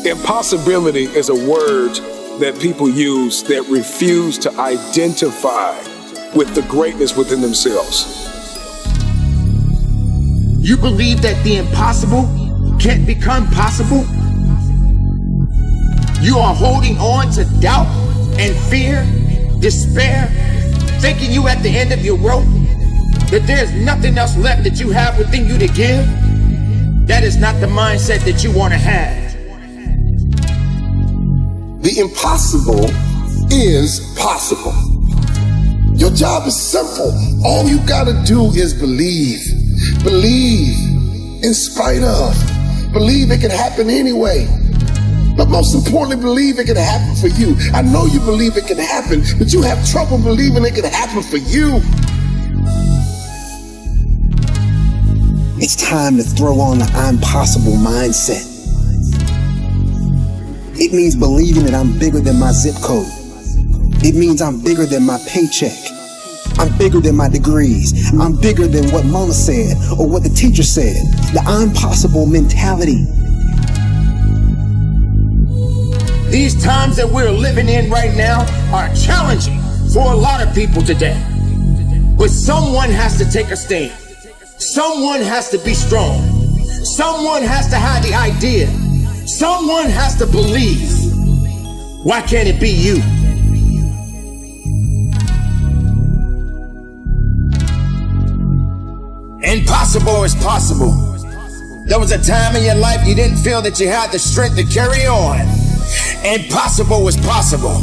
Impossibility is a word that people use that refuse to identify with the greatness within themselves. You believe that the impossible can't become possible? You are holding on to doubt and fear, despair, thinking you at the end of your rope, that there's nothing else left that you have within you to give. That is not the mindset that you want to have. The impossible is possible. Your job is simple. All you gotta do is believe. Believe in spite of. Believe it can happen anyway. But most importantly, believe it can happen for you. I know you believe it can happen, but you have trouble believing it can happen for you. It's time to throw on the I'm possible mindset. It means believing that I'm bigger than my zip code. It means I'm bigger than my paycheck. I'm bigger than my degrees. I'm bigger than what mama said or what the teacher said. The I'm possible mentality. These times that we're living in right now are challenging for a lot of people today. But someone has to take a stand. Someone has to be strong. Someone has to have the idea. Someone has to believe. Why can't it be you? Impossible is possible. There was a time in your life you didn't feel that you had the strength to carry on. Impossible was possible.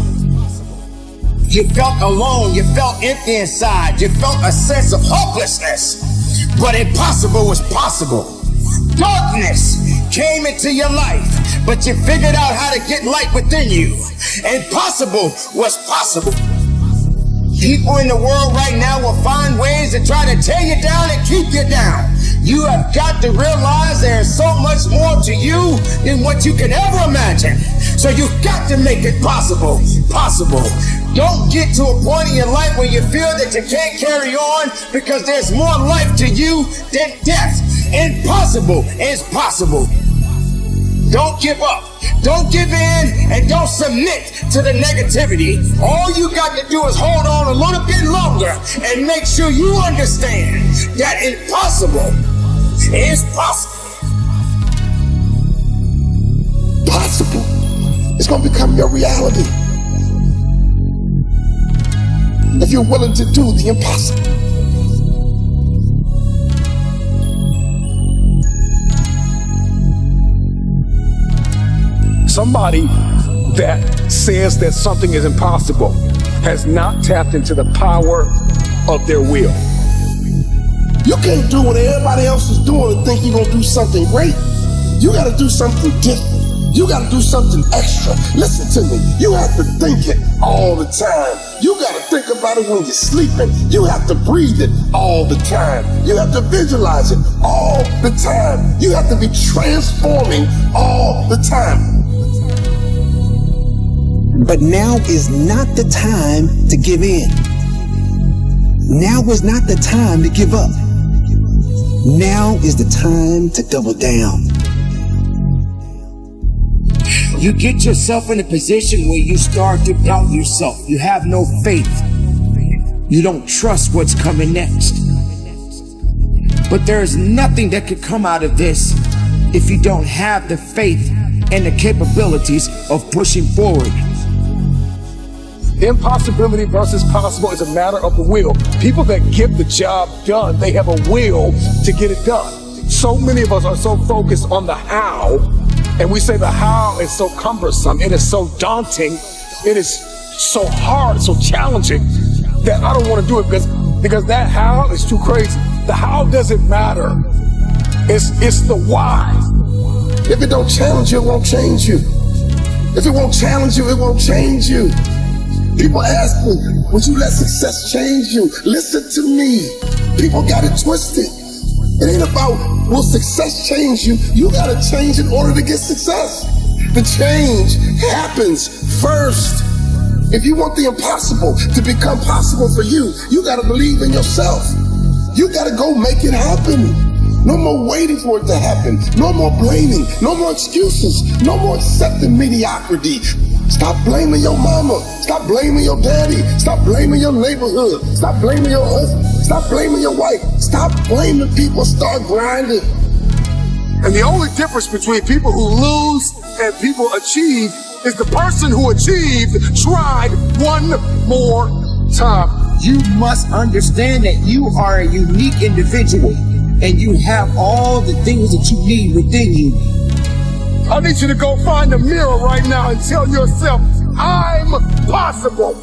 You felt alone. You felt empty inside. You felt a sense of hopelessness. But impossible was possible. Darkness came into your life, but you figured out how to get light within you. Impossible was possible. People in the world right now will find ways to try to tear you down and keep you down. You have got to realize there's so much more to you than what you can ever imagine. So you've got to make it possible. Don't get to a point in your life where you feel that you can't carry on because there's more life to you than death. Impossible is possible. Don't give up. Don't give in and don't submit to the negativity. All you got to do is hold on a little bit longer and make sure you understand that impossible is possible. Possible. It's going to become your reality. If you're willing to do the impossible. Somebody that says that something is impossible has not tapped into the power of their will. You can't do what everybody else is doing and think you're going to do something great. You got to do something different. You got to do something extra. Listen to me. You have to think it all the time. You got to think about it when you're sleeping. You have to breathe it all the time. You have to visualize it all the time. You have to be transforming all the time. But now is not the time to give in. Now is not the time to give up. Now is the time to double down. You get yourself in a position where you start to doubt yourself. You have no faith. You don't trust what's coming next. But there's nothing that could come out of this if you don't have the faith and the capabilities of pushing forward. Impossibility versus possible is a matter of the will. People that get the job done, they have a will to get it done. So many of us are so focused on the how, and we say the how is so cumbersome, it is so daunting, it is so hard, so challenging, that I don't want to do it because that how is too crazy. The how doesn't matter. It's the why. If it don't challenge you, it won't change you. If it won't challenge you, it won't change you. People ask me, would you let success change you? Listen to me. People got it twisted. It ain't about will success change you. You got to change in order to get success. The change happens first. If you want the impossible to become possible for you, you got to believe in yourself. You got to go make it happen. No more waiting for it to happen. No more blaming. No more excuses. No more accepting mediocrity. Stop blaming your mama. Stop blaming your daddy. Stop blaming your neighborhood. Stop blaming your husband. Stop blaming your wife. Stop blaming people. Start grinding. And the only difference between people who lose and people achieve is the person who achieved tried one more time. You must understand that you are a unique individual and you have all the things that you need within you. I need you to go find a mirror right now and tell yourself, I'm possible.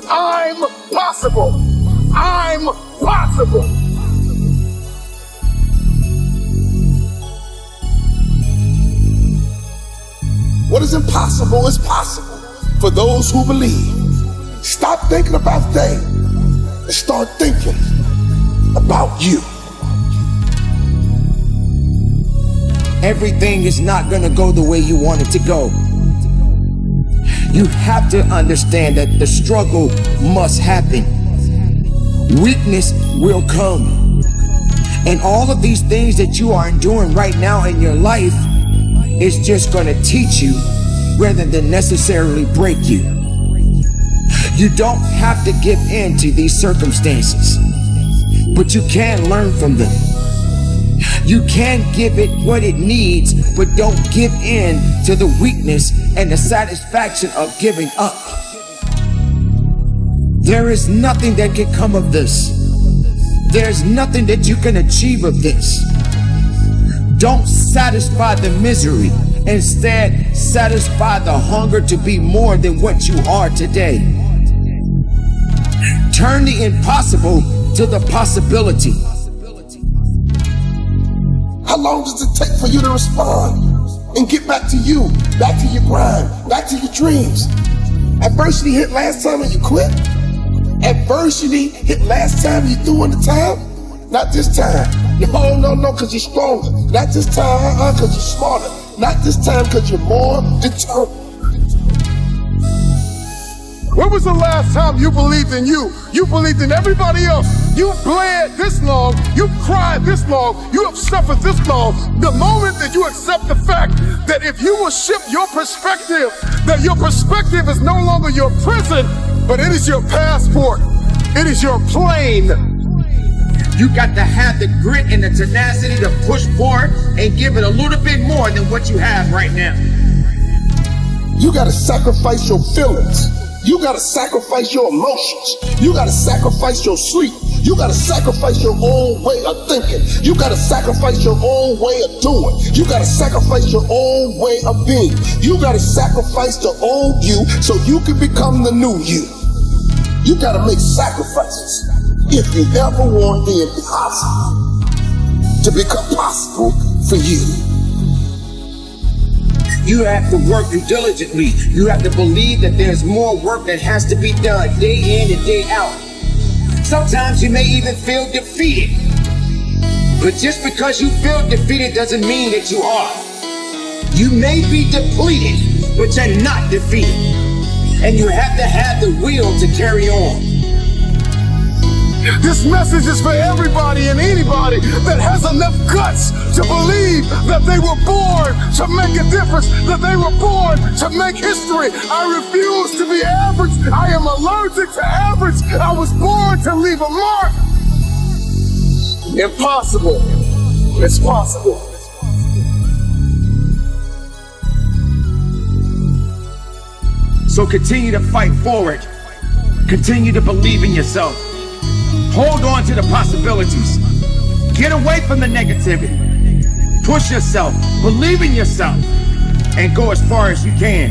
I'm possible. I'm possible. What is impossible is possible for those who believe. Stop thinking about they and start thinking about you. Everything is not gonna go the way you want it to go. You have to understand that the struggle must happen. Weakness will come. And all of these things that you are enduring right now in your life is just gonna teach you rather than necessarily break you. You don't have to give in to these circumstances, but you can learn from them. You can give it what it needs, but don't give in to the weakness and the satisfaction of giving up. There is nothing that can come of this. There's nothing that you can achieve of this. Don't satisfy the misery. Instead, satisfy the hunger to be more than what you are today. Turn the impossible to the possibility. How long does it take for you to respond and get back to you, back to your grind, back to your dreams? Adversity hit last time and you quit? Adversity hit last time you threw in the towel? Not this time. No, cause you're stronger. Not this time, cause you're smarter. Not this time, cause you're more determined. When was the last time you believed in you? You believed in everybody else. You bled this long. You cried this long. You have suffered this long. The moment that you accept the fact that if you will shift your perspective, that your perspective is no longer your prison, but it is your passport. It is your plane. You got to have the grit and the tenacity to push forward and give it a little bit more than what you have right now. You gotta sacrifice your feelings. You gotta sacrifice your emotions. You gotta sacrifice your sleep. You gotta sacrifice your own way of thinking. You gotta sacrifice your own way of doing. You gotta sacrifice your own way of being. You gotta sacrifice the old you so you can become the new you. You gotta make sacrifices if you ever want the impossible to become possible for you. You have to work diligently. You have to believe that there's more work that has to be done day in and day out. Sometimes you may even feel defeated. But just because you feel defeated doesn't mean that you are. You may be depleted, but you're not defeated. And you have to have the will to carry on. This message is for everybody and anybody that has enough guts to believe that they were born to make a difference, that they were born to make history. I refuse to be average. I am allergic to average. I was born to leave a mark. Impossible. It's possible. So continue to fight forward. Continue to believe in yourself. Hold on to the possibilities. Get away from the negativity. Push yourself, believe in yourself, and go as far as you can.